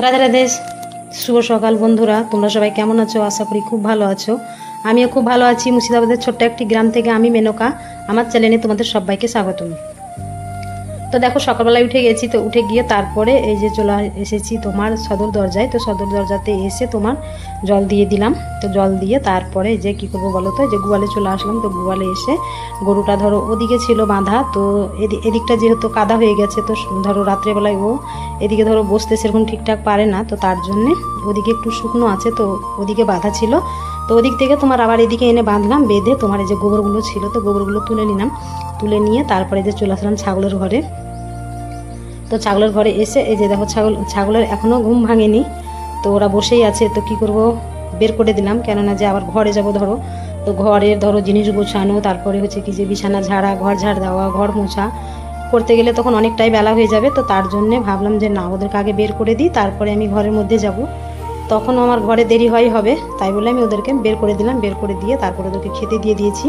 রাধে রাধে। শুভ সকাল বন্ধুরা, তোমরা সবাই কেমন আছো? আশা করি খুব ভালো আছো। আমিও খুব ভালো আছি। মুর্শিদাবাদের ছোট্ট একটি গ্রাম থেকে আমি মেনকা, আমার চ্যানেলে তোমাদের সবাইকে স্বাগতম। তো দেখো সকালবেলায় উঠে গেছি, তো উঠে গিয়ে তারপরে এই যে চলে এসেছি তোমার সদর দরজায়। তো সদর দরজাতে এসে তোমার জল দিয়ে দিলাম। তো জল দিয়ে তারপরে যে কি করবো বলো তো, যে গোয়ালে চলে আসলাম। তো গোয়ালে এসে গরুটা ধরো ওদিকে ছিল বাঁধা, তো এদিকটা যেহেতু কাদা হয়ে গেছে, তো ধরো রাত্রেবেলায় ও এদিকে ধরো বসতে সেরকম ঠিকঠাক পারে না, তো তার জন্যে ওদিকে একটু শুকনো আছে, তো ওদিকে বাঁধা ছিল। তো ওদিক থেকে তোমার আবার এদিকে এনে বাঁধলাম, বেঁধে তোমার এই যে গোবরগুলো ছিল, তো গোবরগুলো তুলে নিলাম। তুলে নিয়ে তারপরে যে চলে আসলাম ছাগলের ঘরে। তো ছাগলের ঘরে এসে এই যে দেখো ছাগলের এখনও ঘুম ভাঙেনি, তো ওরা বসেই আছে। তো কি করব, বের করে দিলাম, কেননা যে আবার ঘরে যাব ধরো। তো ঘরের ধরো জিনিস গোছানো, তারপরে হচ্ছে কি যে বিছানা ঝাড়া, ঘর ঝাড় দেওয়া, ঘর মোছা করতে গেলে তখন অনেকটাই বেলা হয়ে যাবে। তো তার জন্যে ভাবলাম যে না, ওদেরকে আগে বের করে দিই, তারপরে আমি ঘরের মধ্যে যাব। তখন আমার ঘরে দেরি হবে, তাই বলে আমি ওদেরকে বের করে দিলাম। বের করে দিয়ে তারপরে ওদেরকে খেতে দিয়ে দিয়েছি,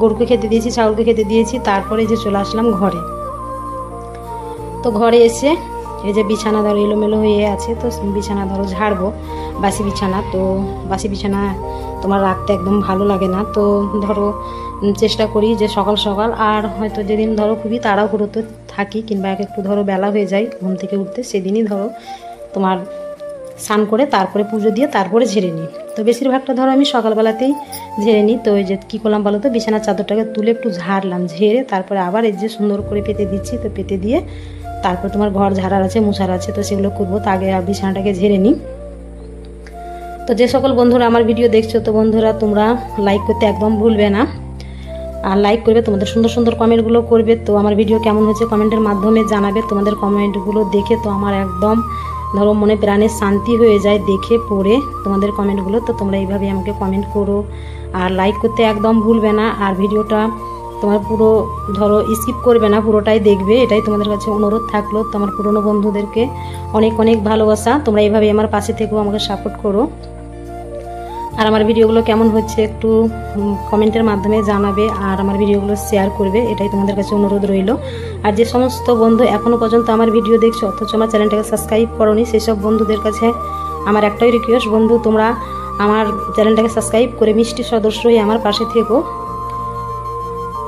গরুকে খেতে দিয়েছি, ছাগলকে খেতে দিয়েছি। তারপরে যে চলে আসলাম ঘরে। তো ঘরে এসে এই যে বিছানা ধরো এলোমেলো হয়ে আছে, তো বিছানা ধরো ঝাড়বো, বাসি বিছানা। তো বাসি বিছানা তোমার রাখতে একদম ভালো লাগে না। তো ধরো চেষ্টা করি যে সকাল সকাল, আর হয়তো যেদিন ধরো খুবই তাড়াহুড়োতে থাকি কিংবা একটু ধরো বেলা হয়ে যায় ঘুম থেকে উঠতে, সেদিনই ধরো তোমার স্নান করে তারপরে পুজো দিয়ে তারপরে ঝেড়ে নিই। তো বেশিরভাগটা ধরো আমি সকালবেলাতেই ঝেড়ে নিই। তো এই যে কী করলাম বলো তো, বিছানার চাদরটাকে তুলে একটু ঝাড়লাম, ঝেড়ে তারপরে আবার এই যে সুন্দর করে পেতে দিচ্ছি। তো পেতে দিয়ে তারপর তোমার ঘর ঝাড়ার আছে, মোছার আছে, তো সেগুলো করবো। তো আগে বিছানাটাকে ঝেড়ে নিই। তো যে সকল বন্ধুরা আমার ভিডিও দেখছো, তো বন্ধুরা তোমরা লাইক করতে একদম ভুলবে না, আর লাইক করবে, তোমাদের সুন্দর সুন্দর কমেন্টগুলো করবে। তো আমার ভিডিও কেমন হচ্ছে কমেন্টের মাধ্যমে জানাবে। তোমাদের কমেন্টগুলো দেখে তো আমার একদম ধরো মনে প্রাণে শান্তি হয়ে যায় দেখে পড়ে তোমাদের কমেন্টগুলো। তো তোমরা এইভাবে আমাকে কমেন্ট করো, আর লাইক করতে একদম ভুলবে না। আর ভিডিওটা তোমার পুরো ধরো স্কিপ করবে না, পুরোটাই দেখবে, এটাই তোমাদের কাছে অনুরোধ থাকলো। তো আমার পুরনো বন্ধুদেরকে অনেক অনেক ভালোবাসা, তোমরা এইভাবে আমার পাশে থেকেও আমাকে সাপোর্ট করো। আর আমার ভিডিওগুলো কেমন হচ্ছে একটু কমেন্টের মাধ্যমে জানাবে, আর আমার ভিডিওগুলো শেয়ার করবে, এটাই তোমাদের কাছে অনুরোধ রইল। আর যে সমস্ত বন্ধু এখনও পর্যন্ত আমার ভিডিও দেখছো অথচ আমার চ্যানেলটাকে সাবস্ক্রাইব করোনি, সেই সব বন্ধুদের কাছে আমার একটাই রিকোয়েস্ট, বন্ধু তোমরা আমার চ্যানেলটাকে সাবস্ক্রাইব করে মিষ্টি সদস্য হয়ে আমার পাশে থেকো।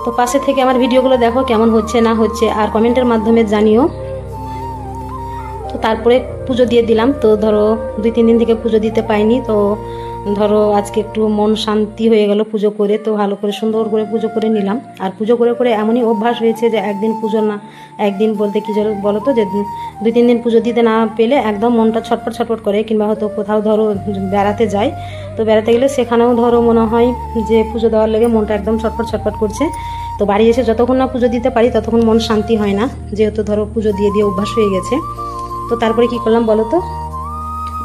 তো পাশে থেকে আমার ভিডিওগুলো দেখো কেমন হচ্ছে না হচ্ছে, আর কমেন্টের মাধ্যমে জানিও। তো তারপরে পুজো দিয়ে দিলাম। তো ধরো 2-3 দিন থেকে পুজো দিতে পাইনি, তো ধরো আজকে একটু মন শান্তি হয়ে গেল পুজো করে। তো ভালো করে সুন্দর করে পুজো করে নিলাম। আর পুজো করে করে এমনই অভ্যাস হয়েছে যে একদিন পুজো না, একদিন বলতে কি বলো তো, যে 2-3 দিন পুজো দিতে না পেলে একদম মনটা ছটফট ছটফট করে। কিংবা হয়তো কোথাও ধরো বেড়াতে যাই, তো বেড়াতে গেলে সেখানেও ধরো মনে হয় যে পুজো দেওয়ার লেগে মনটা একদম ছটফট ছটফট করছে। তো বাড়ি এসে যতক্ষণ না পুজো দিতে পারি ততক্ষণ মন শান্তি হয় না, যেহেতু ধরো পুজো দিয়ে দিয়ে অভ্যাস হয়ে গেছে। তো তারপরে কি করলাম বলো তো,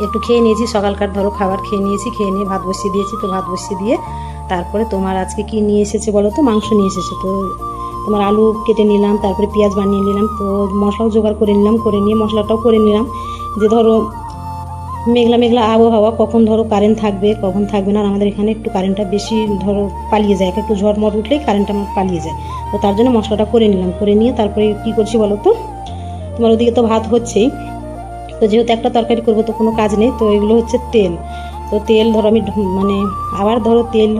একটু খেয়ে নিয়েছি, সকালকার ধরো খাবার খেয়ে নিয়েছি, খেয়ে নিয়ে ভাত বসিয়ে দিয়েছি। তো ভাত বসিয়ে দিয়ে তারপরে তোমার আজকে কি নিয়ে এসেছে বলো তো, মাংস নিয়ে এসেছে। তো তোমার আলু কেটে নিলাম, তারপরে পেঁয়াজ বানিয়ে নিলাম, তো মশলাও জোগাড় করে নিলাম, করে নিয়ে মশলাটাও করে নিলাম। যে ধরো মেঘলা মেঘলা আবহাওয়া, কখন ধরো কারেন্ট থাকবে কখন থাকবে না, আর আমাদের এখানে একটু কারেন্টটা বেশি ধরো পালিয়ে যায়, একটু ঝড়মড় উঠলেই কারেন্টটা আমার পালিয়ে যায়। তো তার জন্য মশলাটা করে নিলাম, করে নিয়ে তারপরে কি করছি বলো তো, তোমার ওদিকে তো ভাত হচ্ছেই। তো যেহেতু একটা তরকারি করবো তো কোনো কাজ নেই। তো এগুলো হচ্ছে তেল। তো তেল ধরো আমি মানে আবার ধরো তেল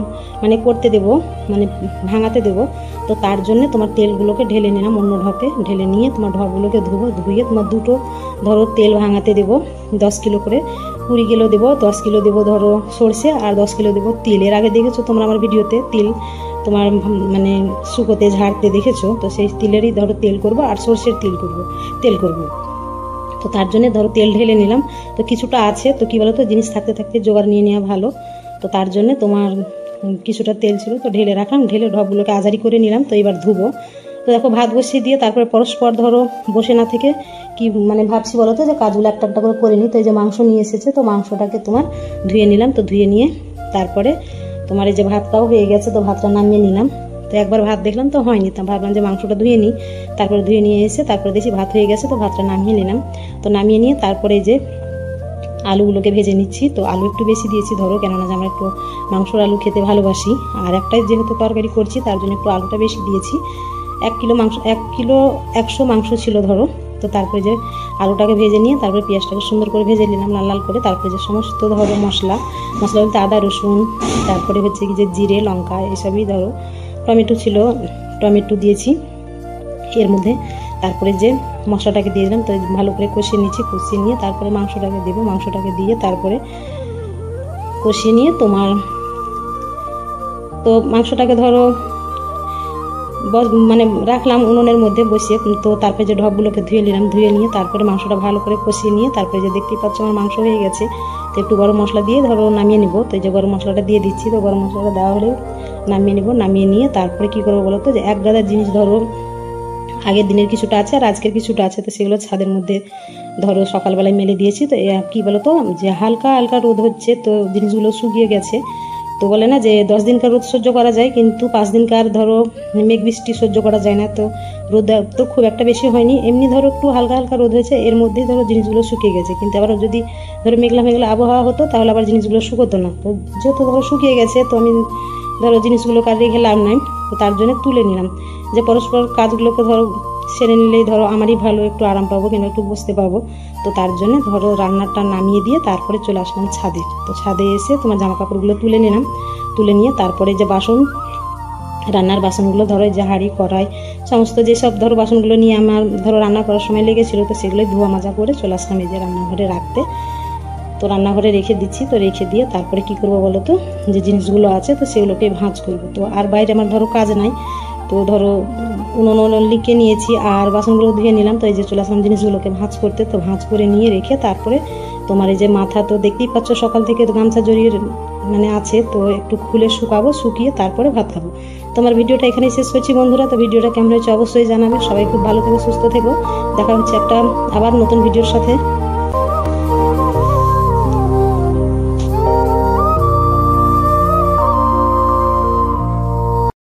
মানে করতে দেবো, মানে ভাঙাতে দেবো। তো তার জন্য তোমার তেলগুলোকে ঢেলে নিলাম অন্য ঢপে, ঢেলে নিয়ে তোমার ঢপগুলোকে ধুয়ে তোমার দুটো ধরো তেল ভাঙাতে দেবো 10 কিলো করে, 20 কিলো দেবো, 10 কিলো দেবো ধরো সরষে, আর 10 কিলো দেবো তিল। এর আগে দেখেছো তোমরা আমার ভিডিওতে তিল তোমার মানে শুকোতে ঝাড়তে দেখেছো। তো সেই তিলেরই ধরো তেল করবো, আর সরষের তেল করবো। তো তার জন্য ধরো তেল ঢেলে নিলাম। তো কিছুটা আছে, তো কী বলো তো, জিনিস থাকতে থাকতে জোগাড় নিয়ে নেওয়া ভালো। তো তার জন্য তোমার কিছুটা তেল ছিল, তো ঢেলে রাখলাম, ঢেলে ঢপগুলোকে আজারি করে নিলাম। তো এবার ধুবো। তো দেখো ভাত বসিয়ে দিয়ে তারপরে পরস্পর ধরো বসে না থেকে কি মানে ভাবছি বলো তো, যে কাজগুলো একটা একটা করে করে নিই। তো এই যে মাংস নিয়ে এসেছে, তো মাংসটাকে তোমার ধুয়ে নিলাম। তো ধুয়ে নিয়ে তারপরে তোমার এই যে ভাতটাও হয়ে গেছে, তো ভাতটা নামিয়ে নিলাম। তো একবার ভাত দেখলাম তো হয়নি, তা ভাবলাম যে মাংসটা ধুয়ে নিই। তারপরে ধুয়ে নিয়ে এসে তারপরে দেখি ভাত হয়ে গেছে, তো ভাতটা নামিয়ে নিলাম। তো নামিয়ে নিয়ে তারপরে যে আলুগুলোকে ভেজে নিচ্ছি। তো আলু একটু বেশি দিয়েছি ধরো, কেননা যে আমরা একটু মাংসর আলু খেতে ভালোবাসি, আর একটাই যেহেতু তরকারি করছি তার জন্য একটু আলুটা বেশি দিয়েছি। 1 কিলো মাংস 1 কিলো 100 মাংস ছিল ধরো, তো তারপরে যে আলুটাকে ভেজে নিয়ে তারপরে পেঁয়াজটাকে সুন্দর করে ভেজে নিলাম লাল লাল করে। তারপরে যে সমস্ত ধরো মশলা বলতে আদা রসুন, তারপরে হচ্ছে কি যে জিরে লঙ্কা এসবই ধরো, টমেটো ছিল, টমেটো দিয়েছি এর মধ্যে। তারপরে যে মশলাটাকে দিয়ে দিলাম, তো ভালো করে কষিয়ে নিচ্ছি। কষিয়ে নিয়ে তারপরে মাংসটাকে দেবো, মাংসটাকে দিয়ে তারপরে কষিয়ে নিয়ে তোমার তো মাংসটাকে ধরো মানে রাখলাম উনুনের মধ্যে বসিয়ে। তো তারপরে যে ঢপগুলোকে ধুয়ে নিলাম, ধুয়ে নিয়ে তারপরে মাংসটা ভালো করে কষিয়ে নিয়ে তারপরে যে দেখতেই পাচ্ছ আমার মাংস হয়ে গেছে। তো একটু গরম মশলা দিয়ে ধরো নামিয়ে নিব। তো এই যে গরম মশলাটা দিয়ে দিচ্ছি, তো গরম মশলাটা দেওয়া হলে নামিয়ে নিব। নামিয়ে নিয়ে তারপরে কী করবো বলো তো, যে এক গাদা জিনিস ধরো আগের দিনের কিছুটা আছে আর আজকের কিছুটা আছে, তো সেগুলো ছাদের মধ্যে ধরো সকালবেলায় মেলে দিয়েছি। তো কী বলো তো, যে হালকা হালকা রোদ হচ্ছে, তো জিনিসগুলো শুকিয়ে গেছে। তো বলে না যে 10 দিনকার রোদ সহ্য করা যায়, কিন্তু 5 দিনকার ধরো মেঘ বৃষ্টি সহ্য করা যায় না। তো রোদ তো খুব একটা বেশি হয়নি, এমনি ধরো একটু হালকা হালকা রোদ হয়েছে, এর মধ্যেই ধরো জিনিসগুলো শুকিয়ে গেছে। কিন্তু আবার যদি ধরো মেঘলা মেঘলা আবহাওয়া হতো তাহলে আবার জিনিসগুলো শুকোতো না। তো যেহেতু ধরো শুকিয়ে গেছে, তো আমি ধরো জিনিসগুলো কার রেখে লাভ নাই, তো তার জন্য তুলে নিলাম। যে পরস্পর কাজগুলোকে ধরো সেরে নিলেই ধরো আমারই ভালো, একটু আরাম পাবো কিংবা একটু বসতে পাবো। তো তার জন্য ধরো রান্নাটা নামিয়ে দিয়ে তারপরে চলে আসলাম ছাদে। তো ছাদে এসে তোমার জামা কাপড়গুলো তুলে নিলাম, তুলে নিয়ে তারপরে যে বাসন, রান্নার বাসনগুলো ধরো যে হাঁড়ি কড়াই সমস্ত যেসব ধরো বাসনগুলো নিয়ে আমার ধরো রান্না করার সময় লেগেছিলো, তো সেগুলোই ধোয়া মাজা করে চলে আসলাম এই যে রান্নাঘরে রাখতে। তো রান্নাঘরে রেখে দিচ্ছি। তো রেখে দিয়ে তারপরে কি করবো বলো তো, যে জিনিসগুলো আছে তো সেগুলোকে ভাঁজ করবো। তো আর বাইরে আমার ধরো কাজ নাই, তো ধরো উনুন লিখে নিয়েছি আর বাসনগুলো ধুয়ে নিলাম। তো এই যে চলে আসলাম জিনিসগুলোকে ভাঁজ করতে। তো ভাঁজ করে নিয়ে রেখে তারপরে তোমার এই যে মাথা তো দেখতেই পাচ্ছ সকাল থেকে তো গামছা জড়িয়ে মানে আছে, তো একটু খুলে শুকাবো, শুকিয়ে তারপরে ভাত খাবো। তোমার ভিডিওটা এখানেই শেষ করছি বন্ধুরা। তো ভিডিওটা কেমন হয়েছে অবশ্যই জানাবে। সবাই খুব ভালো থেকো, সুস্থ থেকো। দেখা হচ্ছে একটা আবার নতুন ভিডিওর সাথে।